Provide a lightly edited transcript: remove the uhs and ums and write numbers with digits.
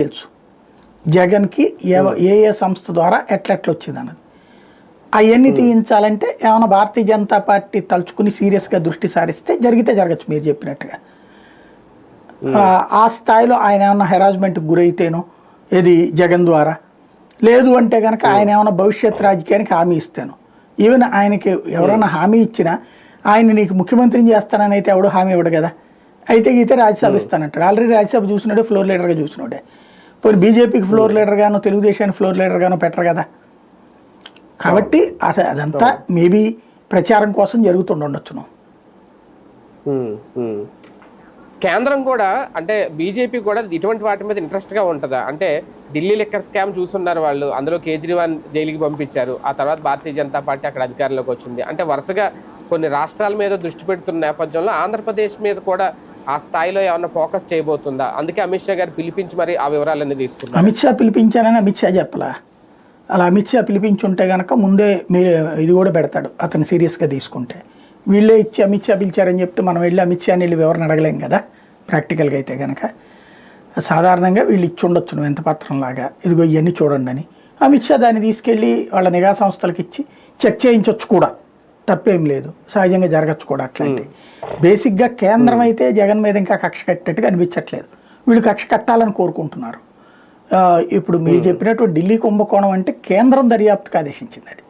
తెలుసు జగన్కి ఏ ఏ సంస్థ ద్వారా ఎట్లెట్లా వచ్చింది అన్నది. అవన్నీ తీయించాలంటే ఏమైనా భారతీయ జనతా పార్టీ తలుచుకుని సీరియస్గా దృష్టి సారిస్తే జరిగితే జరగచ్చు మీరు చెప్పినట్టుగా. ఆ స్థాయిలో ఆయన ఏమన్నా హెరాస్మెంట్కి గురైతేనో ఇది జగన్ ద్వారా, లేదు అంటే కనుక ఆయన ఏమైనా భవిష్యత్ రాజకీయానికి హామీ ఇస్తాను. ఈవెన్ ఆయనకి ఎవరైనా హామీ ఇచ్చినా ఆయన నీకు ముఖ్యమంత్రిని చేస్తానని అయితే ఎవడో హామీ ఇవ్వడు కదా. అయితే గీతే రాజ్యసభ ఇస్తానంటాడు. ఆల్రెడీ రాజ్యసభ చూసినాడే, ఫ్లోర్ లీడర్గా చూసినాడే. పోనీ బీజేపీకి ఫ్లోర్ లీడర్గానో తెలుగుదేశానికి ఫ్లోర్ లీడర్గానో పెట్టరు కదా. కాబట్టి అదంతా మేబీ ప్రచారం కోసం జరుగుతుండొచ్చును. కేంద్రం కూడా అంటే బీజేపీ కూడా ఇటువంటి వాటి మీద ఇంట్రెస్ట్గా ఉంటుందా? అంటే ఢిల్లీ లిక్కర్ స్కామ్ చూస్తున్నారు వాళ్ళు, అందులో కేజ్రీవాల్ జైలుకి పంపించారు, ఆ తర్వాత భారతీయ జనతా పార్టీ అక్కడ అధికారంలోకి వచ్చింది. అంటే వరుసగా కొన్ని రాష్ట్రాల మీద దృష్టి పెడుతున్న నేపథ్యంలో ఆంధ్రప్రదేశ్ మీద కూడా ఆ స్థాయిలో ఏమన్నా ఫోకస్ చేయబోతుందా? అందుకే అమిత్ షా గారు పిలిపించి మరి ఆ వివరాలన్నీ తీసుకున్నారు. అమిత్ షా పిలిపించానని అమిత్ షా చెప్పలా. అలా అమిత్ షా పిలిపించుంటే కనుక ముందే మీరు ఇది కూడా పెడతాడు అతను సీరియస్గా తీసుకుంటే. వీళ్ళే ఇచ్చి అమిత్ షా పిలిచారని చెప్తే మనం వెళ్ళి అమిత్ షాని వెళ్ళి వివరణ అడగలేం కదా ప్రాక్టికల్గా అయితే కనుక. సాధారణంగా వీళ్ళు ఇచ్చి ఉండొచ్చు నువ్వు ఎంత పత్రంలాగా, ఇదిగో ఇవన్నీ చూడండి అని. అమిత్ షా దాన్ని తీసుకెళ్ళి వాళ్ళ నిఘా సంస్థలకు ఇచ్చి చెక్ చేయించవచ్చు కూడా, తప్పేం లేదు, సహజంగా జరగచ్చు కూడా అట్లాంటి. బేసిక్గా కేంద్రం అయితే జగన్ మీద ఇంకా కక్ష కట్టేట్టుగా అనిపించట్లేదు. వీళ్ళు కక్ష కట్టాలని కోరుకుంటున్నారు. ఇప్పుడు మీరు చెప్పినట్టు ఢిల్లీ కుంభకోణం అంటే కేంద్రం దర్యాప్తుకు ఆదేశించింది అది.